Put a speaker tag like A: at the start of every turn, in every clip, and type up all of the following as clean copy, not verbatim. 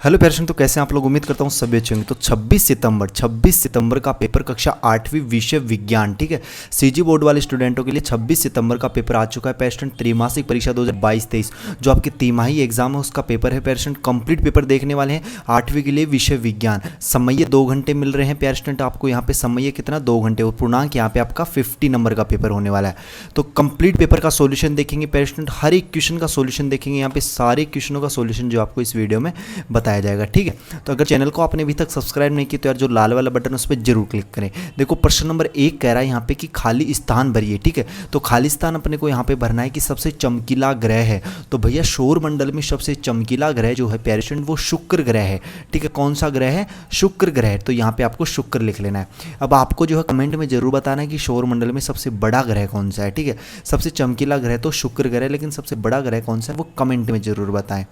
A: Hello parents, तो कैसे हैं आप लोग। उम्मीद करता हूँ सभी अच्छे होंगे। तो 26 सितंबर का पेपर कक्षा 8वीं विषय विज्ञान, ठीक है, सीजी बोर्ड वाले स्टूडेंटों के लिए 26 सितंबर का पेपर आ चुका है पेरेंट्स। त्रैमासिक परीक्षा 2022-23 जो आपकी तिमाही एग्जाम है उसका पेपर है पेरेंट्स। कंप्लीट पेपर देखने वाले हैं 8वीं के लिए विषय विज्ञान। समय 2 घंटे मिल रहे हैं पेरेंट्स आपको। यहाँ पे समय कितना 2 घंटे और पूर्णांक यहाँ पे आपका 50 नंबर का पेपर होने वाला है। तो कंप्लीट पेपर का सोल्यूशन देखेंगे पेरेंट्स, हर एक क्वेश्चन का सोल्यूशन देखेंगे। यहाँ पे सारे क्वेश्चनों का सोल्यूशन जो आपको इस वीडियो में बताया जाएगा, ठीक है। तो अगर चैनल को आपने अभी तक सब्सक्राइब नहीं किया तो यार जो लाल वाला बटन उस पर जरूर क्लिक करें। देखो प्रश्न नंबर 1 कह रहा है यहाँ पे कि खाली स्थान भरिए, ठीक है। तो खाली स्थान अपने को यहाँ पे भरना है कि सबसे चमकीला ग्रह है। तो भैया सौर मंडल में सबसे चमकीला ग्रह जो है पेरेंट्स वो शुक्र ग्रह है, ठीक है। कौन सा ग्रह है? शुक्र ग्रह। तो यहाँ पे आपको शुक्र लिख लेना है। अब आपको जो है कमेंट में जरूर बताना है कि सौर मंडल में सबसे बड़ा ग्रह कौन सा है, ठीक है। सबसे चमकीला ग्रह तो शुक्र ग्रह, लेकिन सबसे बड़ा ग्रह कौन सा है वो कमेंट में जरूर बताएं।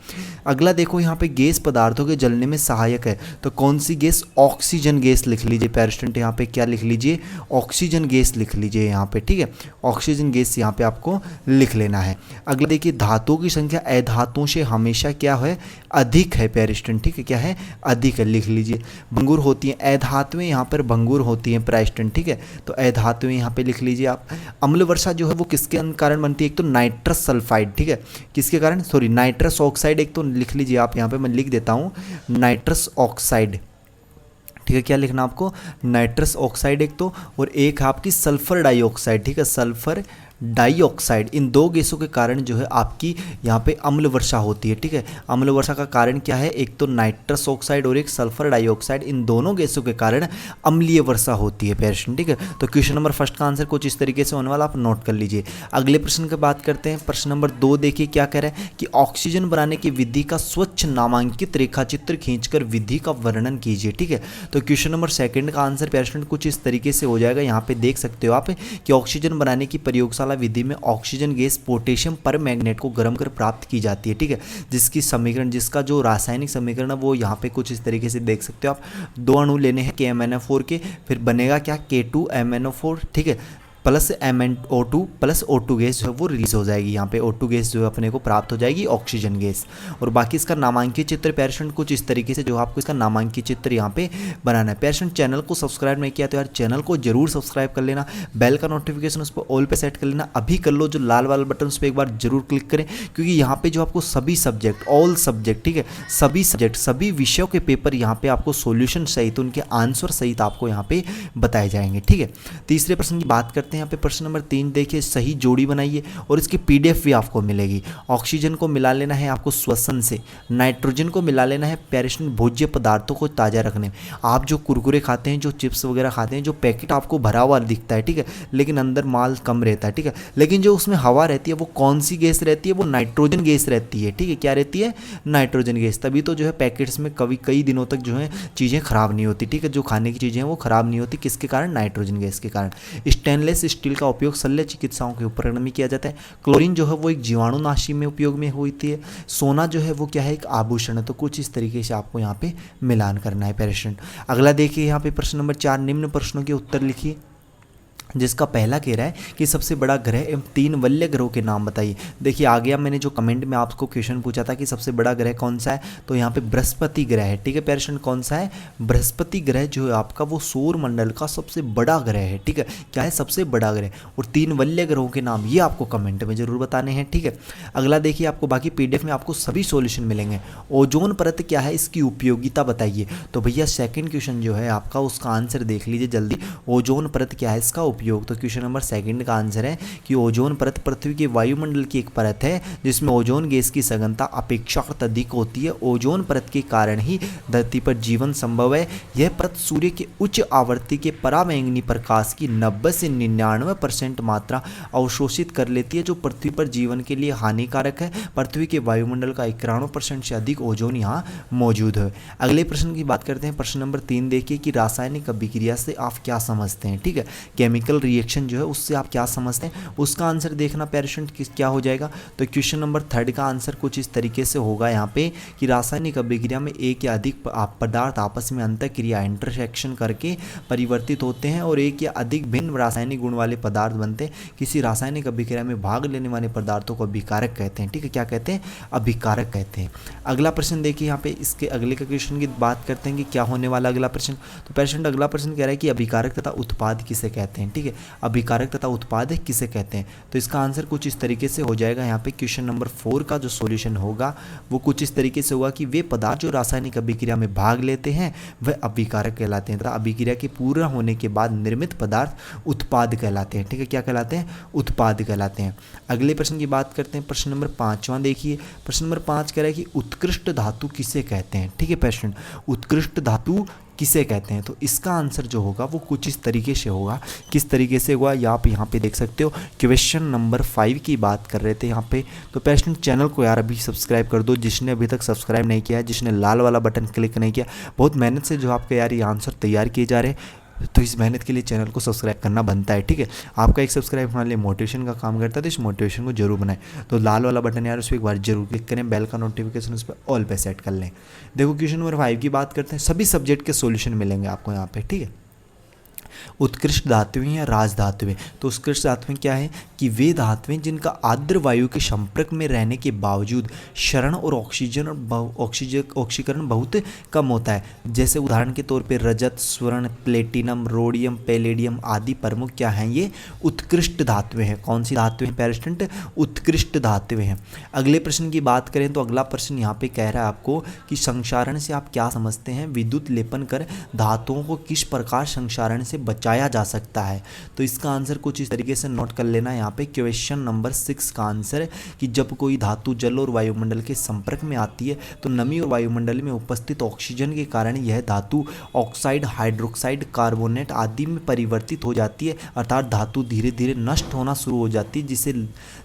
A: अगला देखो यहाँ पे गैस पदार्थों के जलने में सहायक है। तो कौन सी गैस? ऑक्सीजन गैस लिख लीजिए पेरेंट्स। यहाँ पे क्या लिख लीजिए? ऑक्सीजन गैस लिख लीजिए यहाँ पे, ठीक है। ऑक्सीजन गैस यहाँ पे आपको लिख लेना है। अगला देखिए धातुओं की संख्या अधातुओं से हमेशा क्या है? अधिक है पेरेंट्स, ठीक है। क्या है? अधिक है, लिख लीजिए। भंगुर होती हैं अधातुएं, यहाँ पर भंगुर होती हैं पेरेंट्स, ठीक है। तो अधातुएं यहाँ पे लिख लीजिए आप। अम्ल वर्षा जो है वो किसके कारण बनती है? एक तो नाइट्रस सल्फाइड, ठीक है। किसके कारण? सॉरी नाइट्रस ऑक्साइड, एक तो लिख लीजिए आप यहाँ पे, मैं लिख देता हूँ नाइट्रस ऑक्साइड, ठीक है। क्या लिखना आपको? नाइट्रस ऑक्साइड एक तो, और एक है आपकी सल्फर डाइऑक्साइड, ठीक है, सल्फर डाइऑक्साइड। इन दो गैसों के कारण जो है आपकी यहाँ पे अम्ल वर्षा होती है, ठीक है। अम्ल वर्षा का कारण क्या है? एक तो नाइट्रस ऑक्साइड और एक सल्फर डाइऑक्साइड, इन दोनों गैसों के कारण अम्लीय वर्षा होती है पेरेंट्स, ठीक है। तो क्वेश्चन नंबर फर्स्ट का आंसर कुछ इस तरीके से होने वाला, आप नोट कर लीजिए। अगले प्रश्न की बात करते हैं। प्रश्न नंबर 2 देखिए क्या कह रहा है कि ऑक्सीजन बनाने की विधि का स्वच्छ नामांकित रेखाचित्र खींचकर विधि का वर्णन कीजिए, ठीक है। तो क्वेश्चन नंबर सेकंड का आंसर पेरेंट्स कुछ इस तरीके से हो जाएगा। यहाँ पे देख सकते हो आप कि ऑक्सीजन बनाने की प्रयोगशाला विधि में ऑक्सीजन गैस पोटेशियम परमैंगनेट को गर्म कर प्राप्त की जाती है, ठीक है। जिसकी समीकरण, जिसका जो रासायनिक समीकरण है वो यहाँ पे कुछ इस तरीके से देख सकते हो आप। 2 अणु लेने हैं KMnO4 के, फिर बनेगा क्या? K2MnO4, ठीक है, plus MnO2 plus O2 gas जो है वो रिलीज हो जाएगी। यहाँ पे O2 गैस जो है अपने को प्राप्त हो जाएगी, ऑक्सीजन गैस। और बाकी इसका नामांकित चित्र पेरेंट्स कुछ इस तरीके से जो आपको इसका नामांकित चित्र यहाँ पे बनाना है। पेरेंट्स चैनल को सब्सक्राइब नहीं किया तो यार चैनल को जरूर सब्सक्राइब कर लेना, बेल का नोटिफिकेशन उस पर ऑल पे सेट कर लेना। अभी कर लो, जो लाल वाला बटन उस पर एक बार जरूर क्लिक करें, क्योंकि यहाँ पे जो आपको सभी सब्जेक्ट, ऑल सब्जेक्ट, ठीक है, सभी सब्जेक्ट, सभी विषयों के पेपर यहाँ पे आपको सोल्यूशन सहित, उनके आंसर सहित आपको यहाँ पे बताए जाएंगे, ठीक है। तीसरे प्रश्न की बात करते हैं। यहाँ पे प्रश्न नंबर 3 देखिए, सही जोड़ी बनाइए और इसकी PDF भी आपको मिलेगी। ऑक्सीजन को मिला लेना है आपको श्वसन से, नाइट्रोजन को मिला लेना है पेरेंट्स भोज्य पदार्थों को ताज़ा रखने में। आप जो कुरकुरे खाते हैं, जो चिप्स वगैरह खाते हैं, जो पैकेट आपको भरा हुआ दिखता है, ठीक है, लेकिन अंदर माल कम रहता है, ठीक है, लेकिन जो उसमें हवा रहती है वो कौन सी गैस रहती है? वो नाइट्रोजन गैस रहती है, ठीक है। क्या रहती है? Nitrogen gas. तभी तो जो है पैकेट्स में कई दिनों तक जो है चीज़ें खराब नहीं होती, ठीक है। जो खाने की चीज़ें हैं वो खराब नहीं होती, किसके कारण? नाइट्रोजन गैस के कारण। स्टेनलेस स्टील का उपयोग शल्य चिकित्साओं के उपकरण में किया जाता है। क्लोरीन जो है वो एक जीवाणुनाशी में उपयोग में होती है। सोना जो है वो क्या है? एक आभूषण है। तो कुछ इस तरीके से आपको यहाँ पे मिलान करना है पेरेंट्स। अगला देखिए यहाँ पे प्रश्न नंबर 4, निम्न प्रश्नों के उत्तर लिखिए। जिसका पहला कह रहा है कि सबसे बड़ा ग्रह एवं 3 वल्य ग्रहों के नाम बताइए। देखिए आ गया, मैंने जो कमेंट में आपको क्वेश्चन पूछा था कि सबसे बड़ा ग्रह कौन सा है, तो यहाँ पे बृहस्पति ग्रह है, ठीक है पेरेंट्स। कौन सा है? बृहस्पति ग्रह जो है आपका वो सौर मंडल का सबसे बड़ा ग्रह है, ठीक है। क्या है? सबसे बड़ा ग्रह। और 3 वल्य ग्रहों के नाम ये आपको कमेंट में जरूर बताने हैं, ठीक है। अगला देखिए, आपको बाकी PDF में आपको सभी सोल्यूशन मिलेंगे। ओजोन परत क्या है, इसकी उपयोगिता बताइए। तो भैया सेकंड क्वेश्चन जो है आपका उसका आंसर देख लीजिए जल्दी। ओजोन परत क्या है, इसका उपयोग। तो क्वेश्चन नंबर 2 का आंसर है कि ओजोन परत पृथ्वी के वायुमंडल की एक परत है जिसमें ओजोन गैस की सघनता अपेक्षाकृत अधिक होती है। ओजोन परत के कारण ही धरती पर जीवन संभव है। यह परत सूर्य के उच्च आवृत्ति के पराबैंगनी प्रकाश की 90 से 99% मात्रा अवशोषित कर लेती है, जो पृथ्वी पर जीवन के लिए हानिकारक है। पृथ्वी के वायुमंडल का 91% से अधिक ओजोन यहाँ मौजूद है। अगले प्रश्न की बात करते हैं। प्रश्न नंबर 3 देखिए कि रासायनिक अभिक्रिया से आप क्या समझते हैं, ठीक है। केमिकल केमिकल रिएक्शन जो है उससे आप क्या समझते हैं, उसका आंसर देखना पेरेंट क्या हो जाएगा। तो क्वेश्चन नंबर 3 का आंसर कुछ इस तरीके से होगा यहाँ पे कि रासायनिक अभिक्रिया में एक या अधिक पदार्थ आपस में अंतःक्रिया इंटरसेक्शन करके परिवर्तित होते हैं और एक या अधिक भिन्न रासायनिक गुण वाले पदार्थ बनते हैं। किसी रासायनिक अभिक्रिया में भाग लेने वाले पदार्थों को अभिकारक कहते हैं। ठीक है, क्या कहते हैं, अभिकारक कहते हैं। अगला प्रश्न देखिए यहाँ पे, इसके अगले का क्वेश्चन की बात करते हैं कि क्या होने वाला अगला प्रश्न। तो पेशेंट अगला प्रश्न कह रहा है कि अभिकारक तथा उत्पाद किसे कहते हैं। ठीक है, अभिकारक तथा उत्पाद किसे कहते हैं। तो इसका आंसर कुछ इस तरीके से हो जाएगा। यहाँ पे क्वेश्चन नंबर 4 का जो सॉल्यूशन होगा वो कुछ इस तरीके से होगा कि वे पदार्थ जो रासायनिक अभिक्रिया में भाग लेते हैं वह अभिकारक कहलाते हैं तथा अभिक्रिया के पूरा होने के बाद निर्मित पदार्थ उत्पाद कहलाते हैं। ठीक है, क्या कहलाते हैं, उत्पाद कहलाते हैं। अगले प्रश्न की बात करते हैं, प्रश्न नंबर 5वां देखिए। प्रश्न नंबर 5 कह रहा है कि उत्कृष्ट धातु किसे कहते हैं। ठीक है पेशेंट, उत्कृष्ट धातु किसे कहते हैं। तो इसका आंसर जो होगा वो कुछ इस तरीके से होगा। किस तरीके से होगा या आप यहाँ पे देख सकते हो। क्वेश्चन नंबर 5 की बात कर रहे थे यहाँ पे। तो पेशेंट चैनल को यार अभी सब्सक्राइब कर दो, जिसने अभी तक सब्सक्राइब नहीं किया है, जिसने लाल वाला बटन क्लिक नहीं किया। बहुत मेहनत से जो आपके यार ये आंसर तैयार किए जा रहे हैं, तो इस मेहनत के लिए चैनल को सब्सक्राइब करना बनता है। ठीक है, आपका एक सब्सक्राइब हमारे लिए मोटिवेशन का काम करता है, तो इस मोटिवेशन को जरूर बनाएं। तो लाल वाला बटन यार उस पर एक बार जरूर क्लिक करें, बेल का नोटिफिकेशन उस पर ऑल पे सेट कर लें। देखो क्वेश्चन नंबर 5 की बात करते हैं। सभी सब्जेक्ट के सॉल्यूशन मिलेंगे आपको यहाँ पे। ठीक है, उत्कृष्ट धातुएं या राज धातुएं। तो उत्कृष्ट धातुएं क्या है कि वे धातुएं जिनका आर्द्र वायु के संपर्क में रहने के बावजूद क्षरण और ऑक्सीकरण बहुत कम होता है। जैसे उदाहरण के तौर पे रजत, स्वर्ण, प्लेटिनम, रोडियम, पैलेडियम आदि प्रमुख क्या हैं, ये उत्कृष्ट धातुएं हैं। कौन सी धातुएं पेरिस्टेंट, उत्कृष्ट धातुएं हैं। अगले प्रश्न की बात करें तो अगला प्रश्न यहाँ पे कह रहा है आपको कि संक्षारण से आप क्या समझते हैं, विद्युत लेपन कर धातुओं को किस प्रकार संक्षारण से बचाया जा सकता है। तो इसका आंसर कुछ इस तरीके से नोट कर लेना यहाँ पे। क्वेश्चन नंबर 6 का आंसर है कि जब कोई धातु जल और वायुमंडल के संपर्क में आती है तो नमी और वायुमंडल में उपस्थित ऑक्सीजन के कारण यह धातु ऑक्साइड, हाइड्रोक्साइड, कार्बोनेट आदि में परिवर्तित हो जाती है, अर्थात धातु धीरे धीरे नष्ट होना शुरू हो जाती है, जिसे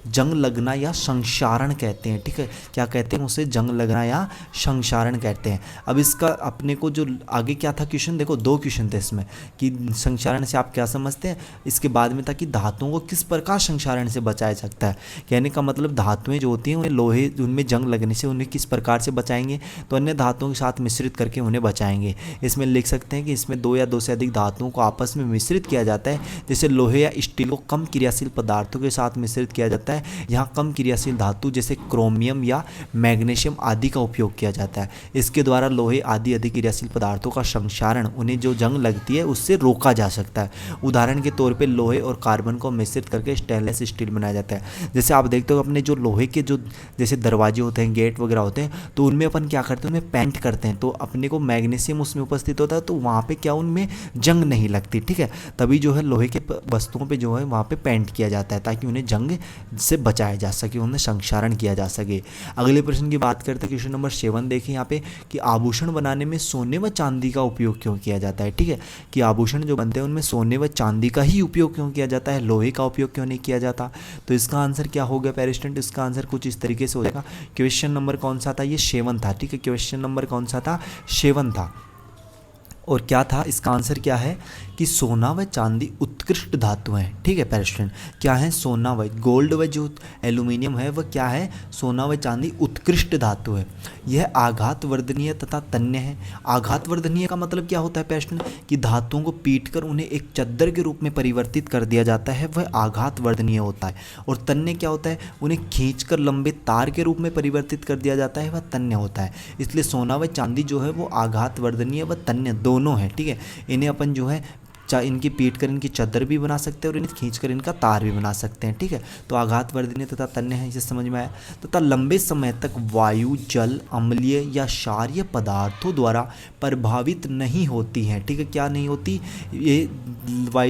A: जंग लगना या संक्षारण कहते हैं। ठीक है, क्या कहते हैं, उसे जंग लगना या संक्षारण कहते हैं। अब इसका अपने को जो आगे क्या था क्वेश्चन, देखो 2 क्वेश्चन थे इसमें कि संक्षारण से आप क्या समझते हैं। इसके बाद में था कि धातुओं को किस प्रकार संक्षारण से बचाया सकता है। कहने का मतलब धातुएं जो होती हैं उन्हें लोहे, उनमें जंग लगने से उन्हें किस प्रकार से बचाएंगे, तो अन्य धातुओं के साथ मिश्रित करके उन्हें बचाएंगे। इसमें लिख सकते हैं कि इसमें 2 या 2 से अधिक धातुओं को आपस में मिश्रित किया जाता है। जैसे लोहे या स्टील को कम क्रियाशील पदार्थों के साथ मिश्रित किया जाता है, यहाँ कम क्रियाशील धातु जैसे क्रोमियम या मैग्नीशियम आदि का उपयोग किया जाता है। इसके द्वारा लोहे आदि अधिक क्रियाशील पदार्थों का संक्षारण, उन्हें जो जंग लगती है उससे रोका जा सकता है। उदाहरण के तौर पे लोहे और कार्बन को मिश्रित करके स्टेनलेस स्टील बनाया जाता है। जैसे आप देखते हो अपने जो लोहे के जो जैसे दरवाजे होते हैं, गेट वगैरह होते हैं, तो उनमें अपन क्या करते हैं, उनमें पेंट करते हैं, तो अपने को मैग्नीशियम उसमें उपस्थित होता है, तो वहाँ पे क्या उनमें जंग नहीं लगती। ठीक है, तभी जो है लोहे के वस्तुओं पे जो है वहाँ पे पेंट किया जाता है ताकि उन्हें जंग से बचाया जा सके, उन्हें संक्षारण किया जा सके। अगले प्रश्न की बात करते हैं, क्वेश्चन नंबर 7 देखें यहाँ पे कि आभूषण बनाने में सोने व चांदी का उपयोग क्यों किया जाता है। ठीक है, कि आभूषण जो बनते हैं उनमें सोने व चांदी का ही उपयोग क्यों किया जाता है, लोहे का उपयोग क्यों नहीं किया जाता। तो इसका आंसर क्या हो गया पेरिस्टेंट, इसका आंसर कुछ इस तरीके से हो जाएगा। क्वेश्चन नंबर कौन सा था, ये 7 था। ठीक है, क्वेश्चन नंबर कौन सा था, 7 था। और क्या था, इसका आंसर क्या है कि सोना व चांदी उत्कृष्ट धातु हैं। ठीक है पेरिस्टेंट, क्या है, सोना व गोल्ड व जो एल्यूमिनियम है वह क्या है, सोना व चांदी उत्कृष्ट धातु है। यह आघात वर्धनीय तथा तन्य है। आघात वर्धनीय का मतलब क्या होता है पेरिस्टेंट, कि धातुओं को पीटकर उन्हें एक चद्दर के रूप में परिवर्तित कर दिया जाता है, वह आघात वर्धनीय होता है। और तन्य क्या होता है, उन्हें खींचकर लंबे तार के रूप में परिवर्तित कर दिया जाता है, वह तन्य होता है। इसलिए सोना व चांदी जो है वो आघात वर्धनीय व तन्य दोनों है। ठीक है, इन्हें अपन जो है इनकी पीट कर इनकी चादर भी बना सकते हैं और इन्हें खींचकर इनका तार भी बना सकते हैं। ठीक है, तो आघात वर्धनीय तथा तन्य है, इसे समझ में आया। तथा लंबे समय तक वायु, जल, अम्लीय या क्षारीय पदार्थों द्वारा प्रभावित नहीं होती हैं। ठीक है, क्या नहीं होती, ये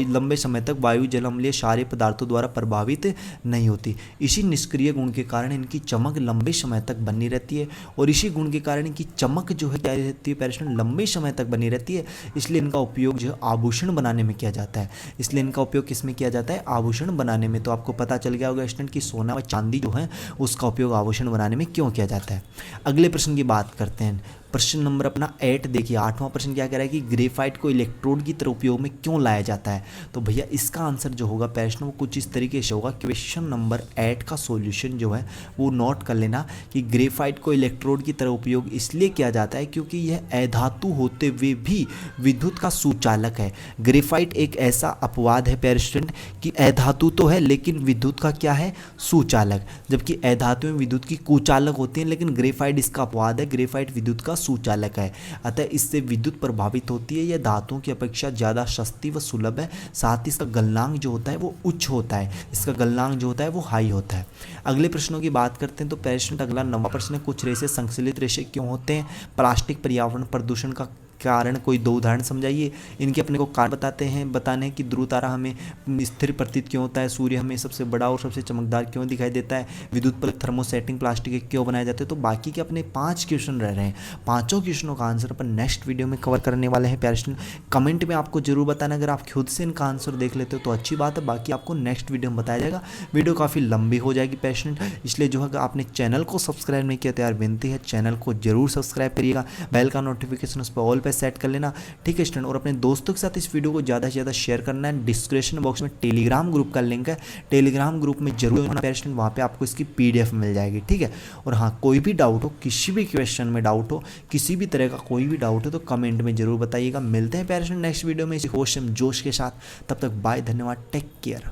A: लंबे समय तक वायु, जल, अम्लीय, क्षारीय पदार्थों द्वारा प्रभावित नहीं होती। इसी निष्क्रिय गुण के कारण इनकी चमक लंबे समय तक बनी रहती है, और इसी गुण के कारण इनकी चमक जो है क्या रहती है पेरिस्टेंट, लंबे समय तक बनी रहती है। इसलिए इनका उपयोग जो है आभूषण बनाने में किया जाता है। इसलिए इनका उपयोग किस में किया जाता है, आभूषण बनाने में। तो आपको पता चल गया होगा स्टूडेंट कि सोना व चांदी जो है उसका उपयोग आभूषण बनाने में क्यों किया जाता है। अगले प्रश्न की बात करते हैं। प्रश्न नंबर अपना 8 देखिए, 8वां प्रश्न क्या कह रहा है कि ग्रेफाइट को इलेक्ट्रोड की तरह उपयोग में क्यों लाया जाता है। तो भैया इसका आंसर जो होगा प्रश्न वो कुछ इस तरीके से होगा। क्वेश्चन नंबर 8 का सॉल्यूशन जो है वो नोट कर लेना कि ग्रेफाइट को इलेक्ट्रोड की तरह उपयोग इसलिए किया जाता है क्योंकि यह अधातु होते हुए भी विद्युत का सुचालक है। ग्रेफाइट एक ऐसा अपवाद है प्यारे स्टूडेंट कि अधातु तो है लेकिन विद्युत का क्या है, सुचालक। जबकि अधातु में विद्युत की कुचालक होती है, लेकिन ग्रेफाइट इसका अपवाद है, ग्रेफाइट विद्युत का सुचालक है। अतः इससे विद्युत प्रभावित होती है। यह धातुओं की अपेक्षा ज़्यादा सस्ती व सुलभ है। साथ ही इसका गलनांक जो होता है वो उच्च होता है, इसका गलनांक जो होता है वो हाई होता है। अगले प्रश्नों की बात करते हैं तो प्रश्न अगला 9वां प्रश्न है, कुछ रेशे संश्लेषित रेशे क्यों होते हैं। प्लास्टिक पर्यावरण प्रदूषण का कारण कोई 2 उदाहरण समझाइए। इनके अपने को कारण बताते हैं, बताने कि ध्रुव तारा हमें स्थिर प्रतीत क्यों होता है, सूर्य हमें सबसे बड़ा और सबसे चमकदार क्यों दिखाई देता है, विद्युत प्लग थर्मोसेटिंग प्लास्टिक के क्यों बनाए जाते हैं। तो बाकी के अपने 5 क्वेश्चन रह रहे हैं। 5 क्वेश्चनों का आंसर अपन नेक्स्ट वीडियो में कवर करने वाले हैं प्यारे स्टूडेंट। कमेंट में आपको जरूर बताना, अगर आप खुद से इनका आंसर देख लेते हो तो अच्छी बात है, बाकी आपको नेक्स्ट वीडियो में बताया जाएगा। वीडियो काफ़ी लंबी हो जाएगी प्यारे स्टूडेंट, इसलिए जो है आपने चैनल को सब्सक्राइब नहीं किया तो यार विनती है चैनल को जरूर सब्सक्राइब करिएगा, बेल का नोटिफिकेशन उस पर ऑल पे सेट कर लेना, ठीक है स्टूडेंट। और अपने दोस्तों के साथ इस वीडियो को ज़्यादा से ज़्यादा शेयर करना है। डिस्क्रिप्शन बॉक्स में टेलीग्राम ग्रुप का लिंक है, टेलीग्राम ग्रुप में जरूर होना स्टूडेंट, वहाँ पे आपको इसकी PDF मिल जाएगी, ठीक है। और हाँ, कोई भी डाउट हो, किसी भी क्वेश्चन में डाउट हो, किसी भी तरह का कोई भी डाउट हो तो कमेंट में जरूर बताइएगा। मिलते हैं प्यारे स्टूडेंट नेक्स्ट वीडियो में इसी होश जोश के साथ, तब तक बाय, धन्यवाद, टेक केयर।